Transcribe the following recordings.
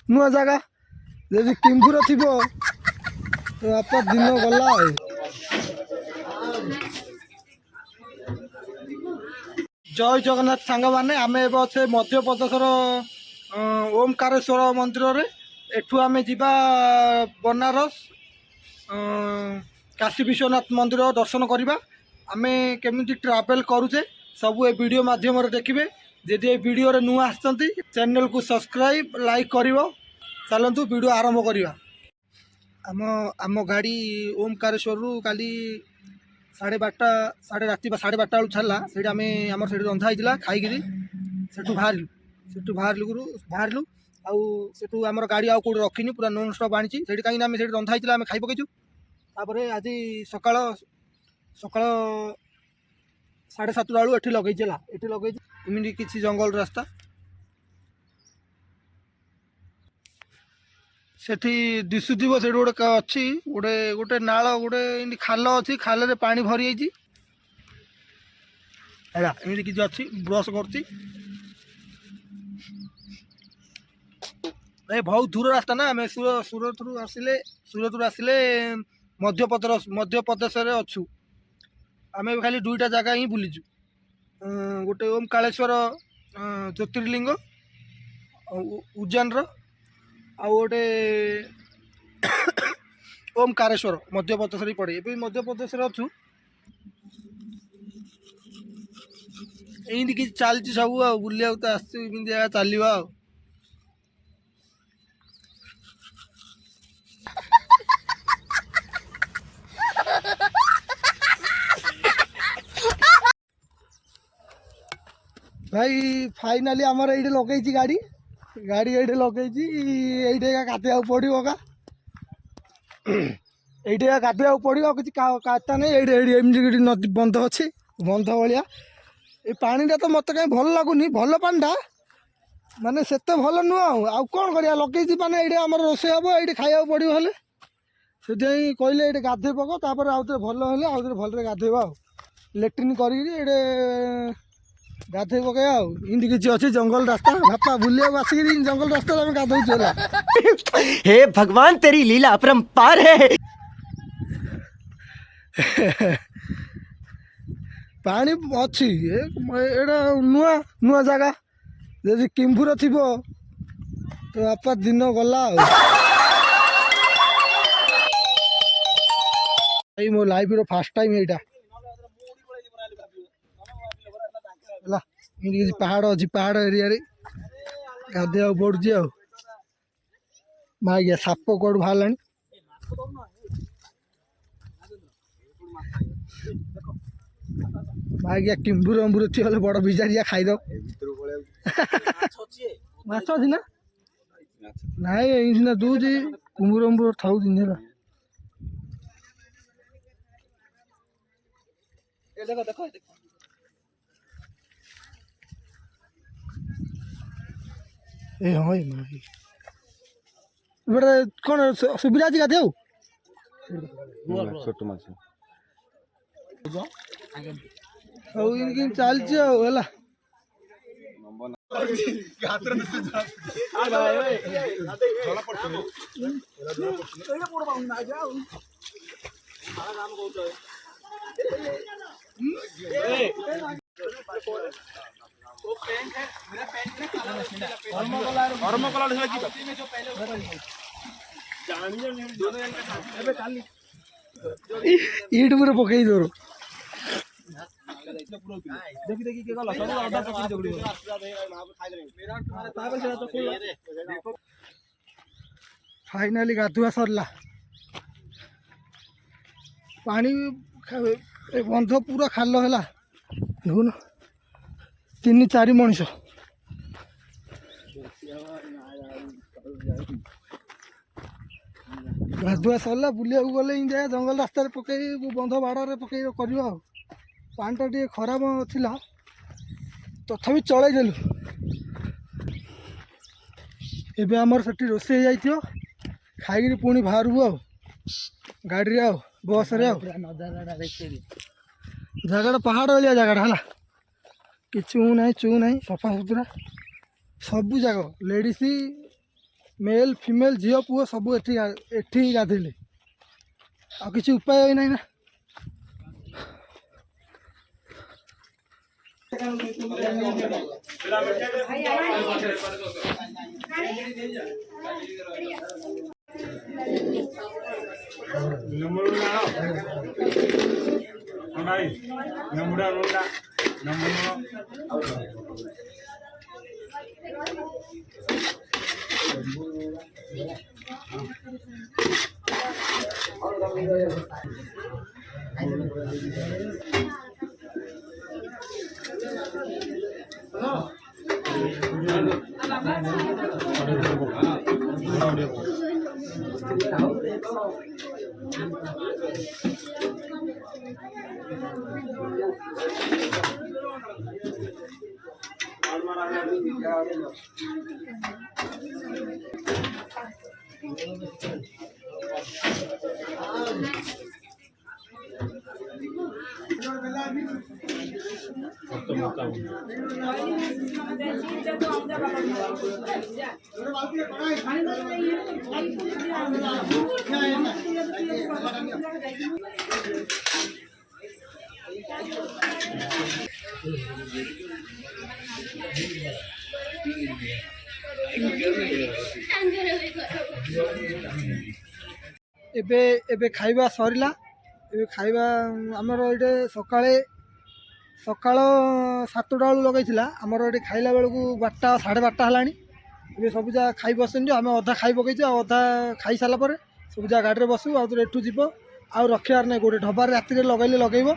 नुआ जगह जदि किंभुर थी तो बापा दिन गला जय जगन्नाथ सांग मैंने आम ए मध्यप्रदेशर ओमकारेश्वर मंदिर रे एठू आम जा बनारस काशी विश्वनाथ मंदिर दर्शन करवा आम केमी ट्रावेल करुचे सब ए वीडियो माध्यम देखिए जदि वीडियो रे नुआ आसछंती चैनल को सब्सक्राइब लाइक करिवो चलतु वीडियो आरंभ करवा आम आम गाड़ी ओमकारेश्वर रु काली 12:30 साढ़े राति 12:30 बेलू छाला से आम रंधा होता खाई से बाहरलु आउ आम गाड़ी आउ कौट रखी पूरा नॉन स्टॉप आनी कहीं आम रंधा होता आम खाई पकईचु आज सका सका 7:30 बेलू ये लगे एमती किसी जंगल रास्ता सेठी दिशुव से गोटे अच्छी गोटे गोटे नाल गोटे खाल अच्छी खाल पानी भरी जाइए एमती किसी अच्छी ब्रश कर बहुत दूर रास्ता ना आम सूरत रु आसिले मध्यप्रदेश अच्छु आम खाली 2टा जगह ही बुलीचु गोटे ओमकारेश्वर ज्योतिर्लिंग उज्जैन आउ गोटे ओमकारेश्वर मध्यप्रदेश ही पड़े ये मध्यप्रदेश अच्छु एमती किसी चलती सब बुलिया तो आसमी जगह चलवा भाई फाइनाली आमर ये लगे गाड़ी गाड़ी ये लगे ये काटा पड़ो का ये काटा पड़ो किसी काटा नहीं एमती नदी बंध अच्छी बंध भाया ये पानीटा तो मत कहीं भल लगुनि भल पानीटा माने सेते भल नुह आउ कौन कर लगे माने ये आम रोसे हम ये खाया पड़ो हेले से कहले ये गाधे पक तापर आउ थे भल हेले आउ थे भल गाधेबा लेट्रिन कर गाधे पकड़ा इमती किसी अच्छी जंगल रास्ता बापा बुलिया आसिक जंगल रास्ता गाधौ हे भगवान तेरी लीला अपरंपार है पानी अच्छी एटा नुआ नुआ जगह जदि किंभुर थी तो बापा दिन गला मो लाइफ रो फास्ट टाइम यहाँ पहाड़ अच्छी पहाड़ एरिया गाधे पड़ुची आज्ञा साप कौट बाहर आज्ञा किंभुर अम्बुर थी बड़ बिजारिया खाईद माछ अच्छी ना नाई सीना दूसरी कुम्भुर अम्बुर थाऊ दिन ए हाँ माई बड़े कौन सुविधा अच्छी गाधे छोट माछ चलती ईट पूरा पकई दो फाइनाली गाधुआ सरला पानी बंध पूरा खाल है देखुन 3-4 मनीष गाधुआ सरला बुलिया गले जंगल रास्ता पकई बंध बाड़े पकई कर पानीटा टे खराब थिला तथापि चलैदेलु एबे आमर सेठी रोसे जाइथियो खाई पुणी बाहर गाड़ी रे बस रे जगह पहाड़ वाली जगह है कि चू ना सफा सुतरा सब जगह लेडीज मेल फिमेल झील पुओ सब एठी ही गाधेले आ किसी उपाय ही नहीं ना। एबे एबे खाइबा सरिला एबे खाइबा आमर ये सकाळे सकाळ 7टा बेलू लगेगा आमर ये खाइला बेलू 12टा 12:30 है। ये सब जगह खाई बसन आम अधा खाई पकईचु अधा खाई सारापर सब जगह गाड़ी में बसू आउ एठू जीव आउ रखार नहीं गोटे ढबार राति लगेले लगेब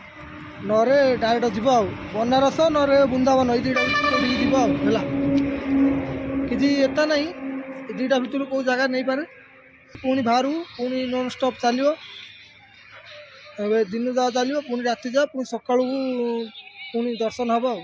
नरे डायरेक्ट जीव बनारस नरे बृंदावन ये दुईटा जीव है कि एता नहीं ये दुईटा भितर कौ जगह नहीं पारे पुणी बाहर पुणी नॉन स्टॉप चलो दिन जा चलो पुणी राति जा पुणी सका पुणी दर्शन हम आ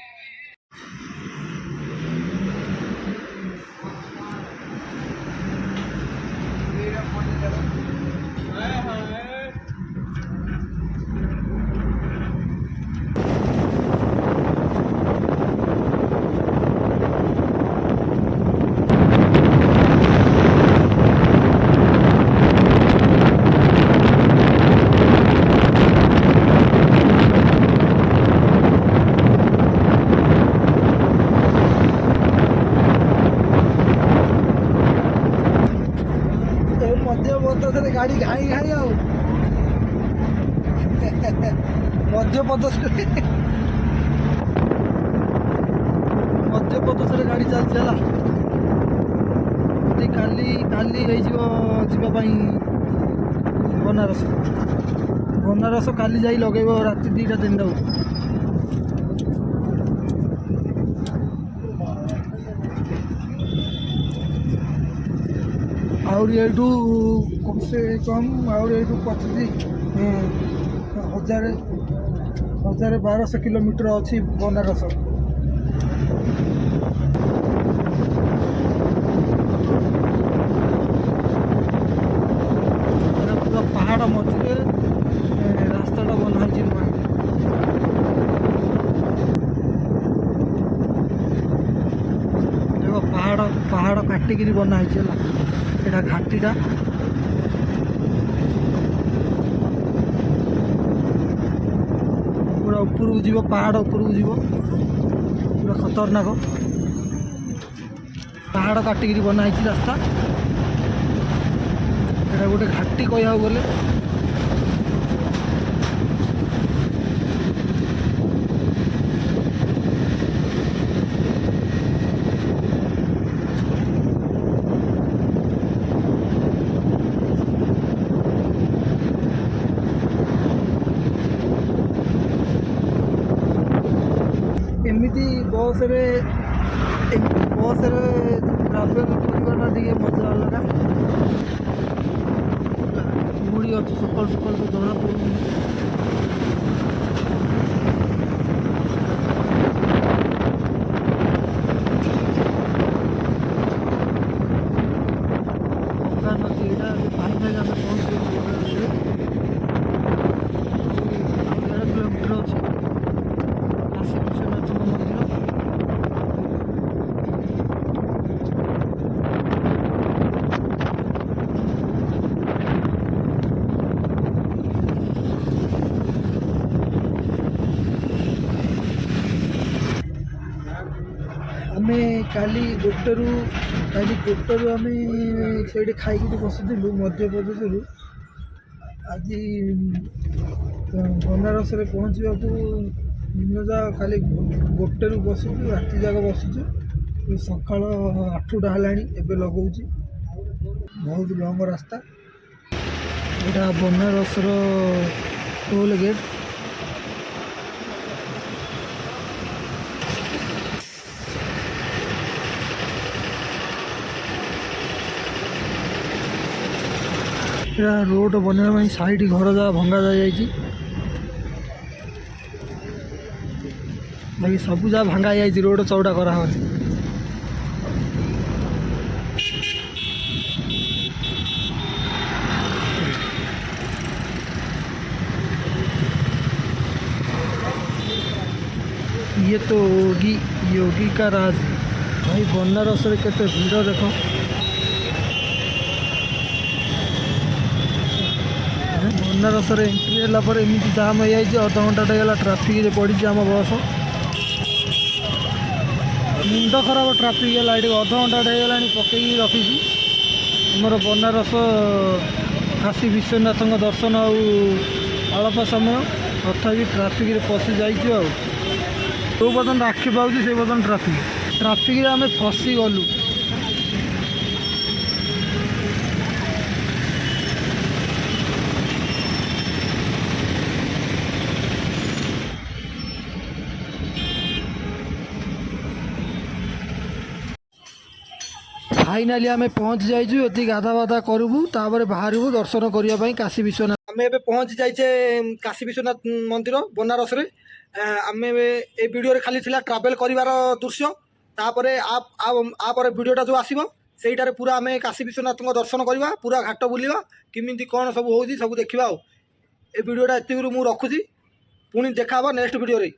गाड़ी घाई घाई आओ मध्य प्रदेश गाड़ी चलती है काली काली जीवाई बनारस बनारस काली जा लगेब राति 2टा 3टा और ये कम से कम और ये 1200 किलोमीटर अच्छी बनारस पूरा पहाड़ मझे रास्ता बना देखो पहाड़ पहाड़ काटिकी बनाई एटा घाटीटा पूरा ऊपर को जीव पहाड़ ऊपर को जीव पूरा खतरनाक पहाड़ काटिकी बनाई रास्ता एटा गोटे घाटी कह गले एमती बस रे ट्रावेल करना टे मजा अलग मुड़ी अच्छी सकाल सकाल तो जना पड़े गंगा नदी यहाँ भाई भाई आम पहुँच 1.5 किलोमीटर अच्छी काशी विश्वनाथ मंदिर ଆମେ କାଲି ଗୋଟେରୁ ଆମେ ସେଇଠି ଖାଇକି ବସିଥିଲୁ ମଧ୍ୟପ୍ରଦେଶରୁ। ଆଜି ବନାରସରେ ପହଞ୍ଚିବାକୁ ଦିନଯାକ କାଲି ଗୋଟେରୁ ବସିଛୁ, ରାତି ଯାକ ବସିଛୁ। ସକାଳ 8ଟା ହେଲାଣି ଏବେ ଲଗାଉଛି। ବହୁତ ଲଙ୍ଗ ରାସ୍ତା। ଏଇଟା ବନାରସର ଟୋଲ୍ ଗେଟ୍। ଏଇଟା ରୋଡ଼ ବନେଇବା ପାଇଁ ସାଇଡ଼ ଘର ଯାହା ଭଙ୍ଗା ଯାଇଯାଇଛି। ବାକି ସବୁ ଯାହା ଭଙ୍ଗା ହେଇଯାଇଛି, ରୋଡ଼ ଚଉଡ଼ା କରାହେବନି। ये तो योगी का राज। भाई बनारस रे केते भीड़ देख। बनारस रे एंट्री होला पर एमती जाम हो जाए, अध घंटा गला ट्राफिक रे पड़ी आम बस। मुंड खराब ट्राफिक है, ये अध घंटा गला पकई रखी। आमर बनारस काशी विश्वनाथ दर्शन अल्प समय तथापि ट्राफिक रे पशि जा। जो बर्तन राखी पाऊँ से बर्तन ट्राफिक आम फसी गलु। फाइनाली आम पहुँच जाइए। ये गाधा बाधा करूँ तापर बाहर दर्शन करने काशी विश्वनाथ। आम ए पहुँच जाइए काशी विश्वनाथ मंदिर बनारस रे। आम ए वीडियो रे खाली थिला ट्रावेल करिवार दृश्य। तापरे आपर वीडियोटा जो आसीबो सेइटारे पूरा आम काशी विश्वनाथ दर्शन करवा, पूरा घाट बुलवा, किमिति कौन सब होउची सब देखिबा। ए वीडियोटा एतिकरू मु रखुची, पुणी देखा नेक्स्ट वीडियो रे।